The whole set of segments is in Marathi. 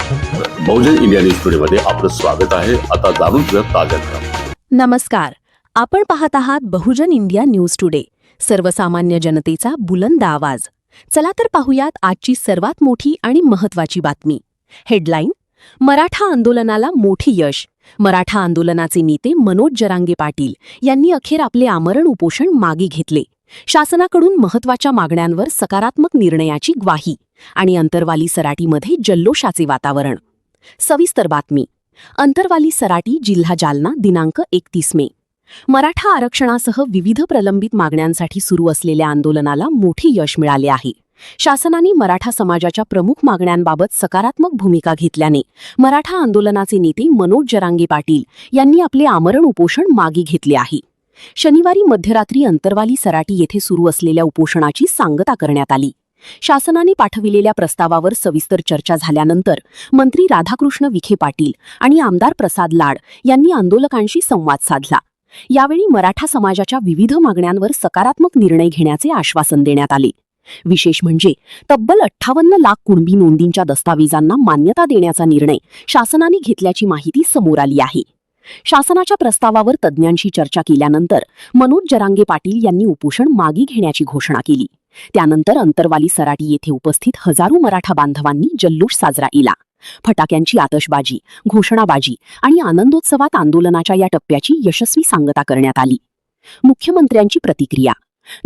बहुजन इंडिया न्यूज टुडे मध्ये आपलं स्वागत आहे. आता जाणून घेऊया ताज्या घडामोडी. नमस्कार, आपण पाहत आहात बहुजन इंडिया न्यूज टुडे, सर्वसामान्य जनतेचा बुलंद आवाज. चला तर पाहूयात आजची सर्वात मोठी आणि महत्त्वाची बातमी. हेडलाईन: मराठा आंदोलनाला मोठी यश. मराठा आंदोलनाचे नेते मनोज जरांगे पाटील यांनी अखेर आपले आमरण उपोषण मागे घेतले. शासनाकडून महत्त्वाच्या मागण्यांवर सकारात्मक निर्णयाची ग्वाही आणि अंतरवाली सराटीमध्ये जल्लोषाचे वातावरण. सविस्तर बातमी. अंतरवाली सराटी, जिल्हा जालना, दिनांक 31 मे. मराठा आरक्षणासह विविध प्रलंबित मागण्यांसाठी सुरू असलेल्या आंदोलनाला मोठी यश मिळाले आहे. शासनाने मराठा समाजाच्या प्रमुख मागण्यांबाबत सकारात्मक भूमिका घेतल्याने मराठा आंदोलनाचे नेते मनोज जरांगे पाटील यांनी आपले आमरण उपोषण मागे घेतले आहे. शनिवारी मध्यरात्री अंतरवाली सराटी येथे सुरू असलेल्या उपोषणाची सांगता करण्यात आली. शासनाने पाठविलेल्या प्रस्तावावर सविस्तर चर्चा झाल्यानंतर मंत्री राधाकृष्ण विखे पाटील आणि आमदार प्रसाद लाड यांनी आंदोलकांशी संवाद साधला. यावेळी मराठा समाजाच्या विविध मागण्यांवर सकारात्मक निर्णय घेण्याचे आश्वासन देण्यात आले. विशेष म्हणजे तब्बल 58 लाख कुणबी नोंदींच्या दस्तावेजांना मान्यता देण्याचा निर्णय शासनाने घेतल्याची माहिती समोर आली आहे. शासनाच्या प्रस्तावावर तज्ज्ञांशी चर्चा केल्यानंतर मनोज जरांगे पाटील यांनी उपोषण मागे घेण्याची घोषणा केली. त्यानंतर अंतरवाली सराटी येथे उपस्थित हजारो मराठा बांधवांनी जल्लोष साजरा केला. फटाक्यांची आतषबाजी, घोषणाबाजी आणि आनंदोत्सवात आंदोलनाच्या या टप्प्याची यशस्वी सांगता करण्यात आली. मुख्यमंत्र्यांची प्रतिक्रिया.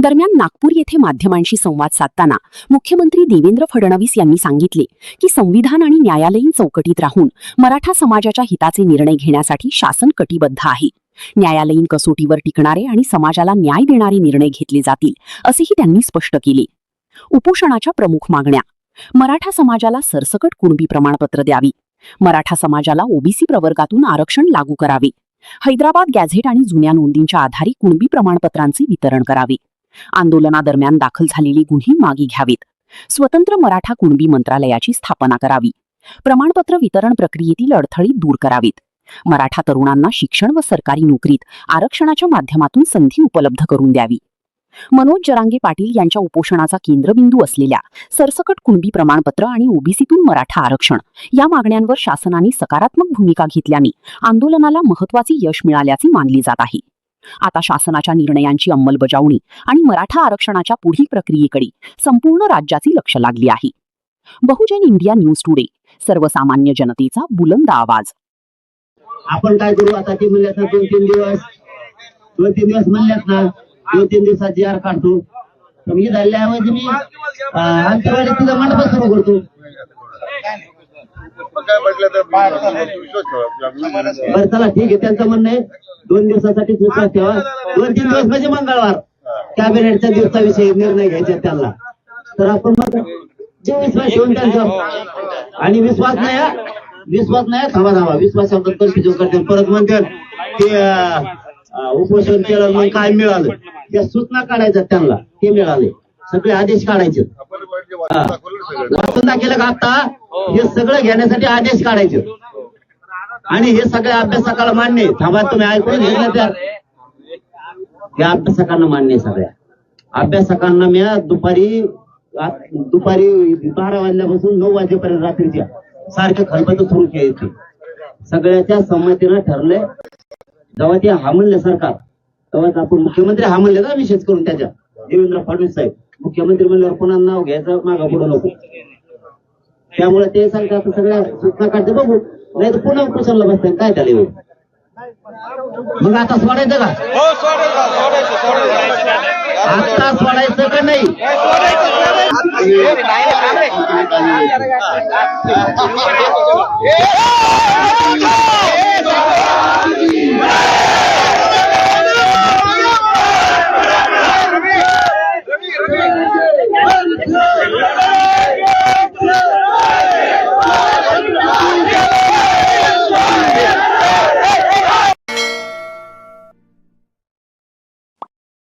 दरम्यान नागपूर येथे माध्यमांशी संवाद साधताना मुख्यमंत्री देवेंद्र फडणवीस यांनी सांगितले की संविधान आणि न्यायालयीन चौकटीत राहून मराठा समाजाच्या हिताचे निर्णय घेण्यासाठी शासन कटिबद्ध आहे. न्यायालयीन कसोटीवर टिकणारे आणि समाजाला न्याय देणारे निर्णय घेतले जातील, असेही त्यांनी स्पष्ट केले. उपोषणाच्या प्रमुख मागण्या: मराठा समाजाला सरसकट कुणबी प्रमाणपत्र द्यावी. मराठा समाजाला ओबीसी प्रवर्गातून आरक्षण लागू करावे. हैदराबाद गॅझेट आणि जुन्या नोंदींच्या आधारे कुणबी प्रमाणपत्रांचे वितरण करावे. आंदोलनादरम्यान दाखल झालेले गुन्हे मागे घ्यावेत. स्वतंत्र मराठा कुणबी मंत्रालयाची स्थापना करावी. प्रमाणपत्र वितरण प्रक्रियेतील अडथळे दूर करावेत. मराठा तरुणांना शिक्षण व सरकारी नोकरीत आरक्षणाच्या माध्यमातून संधी उपलब्ध करून द्यावी. मनोज जरांगे पाटील यांच्या उपोषणाचा केंद्रबिंदू असलेल्या सरसकट कुणबी प्रमाणपत्र आणि ओबीसीतून मराठा आरक्षण या मागण्यांवर शासनाने सकारात्मक भूमिका घेतल्याने आंदोलनाला महत्त्वाचे यश मिळाल्याचे मानले जात आहे. आता शासनाच्या निर्णयांची अंमलबजावणी आणि मराठा आरक्षणाच्या पुढील प्रक्रियेकडे संपूर्ण राज्याचे लक्ष लागले आहे. बहुजन इंडिया न्यूज टुडे, सर्वसामान्य जनतेचा बुलंद आवाज. आपण काय करू आता? ते म्हणल्यात ना 2-3 दिवस म्हणल्यात ना, 2-3 दिवसात जी आर काढतो. तर मी झाल्याऐवजी मी अंतरवाली तुझा मंडप सुरू करतो. बरं चला ठीक आहे, त्यांचं म्हणणं आहे 2 दिवसासाठी विश्वास ठेवा. 2-3 दिवस म्हणजे मंगळवार कॅबिनेटच्या दिवसाविषयी निर्णय घ्यायचे त्यांना. तर आपण मग जे विश्वास ठेवून त्यांचा आणि विश्वास नाही थांबा विश्वास शब्दात कन्फ्युजन करते. परत म्हणतात ते उपोषण केलं मग काय मिळालं, त्या सूचना काढायच्या त्यांना, ते मिळाले सगळे आदेश काढायचे. वाचून दाखवलं का आता? हे सगळं घेण्यासाठी आदेश काढायचे आणि हे सगळ्या अभ्यासकाला मान्य. थांबा तुम्ही ऐकून घेतलं त्या अभ्यासकांना मान्य. सगळ्या अभ्यासकांना मी दुपारी 12 वाजल्यापासून 9 वाजेपर्यंत रात्रीच्या सारखे खलबत सुरू केली. सगळ्याच्या संमतीनं ठरले. जेव्हा ते हा म्हणले सरकार, तेव्हाच आपण मुख्यमंत्री हा म्हणले ना, विशेष करून त्याच्या देवेंद्र फडणवीस साहेब मुख्यमंत्री म्हणल्यावर पुन्हा नाव घ्यायचं मागा पुढे नको. त्यामुळे ते सांगतात सगळ्या सूचना काढते. बघू नाही तर पुन्हा उपोषणला बसतात. काय झाले मग? आता सोडायचं का? आता सोडायचं का नाही?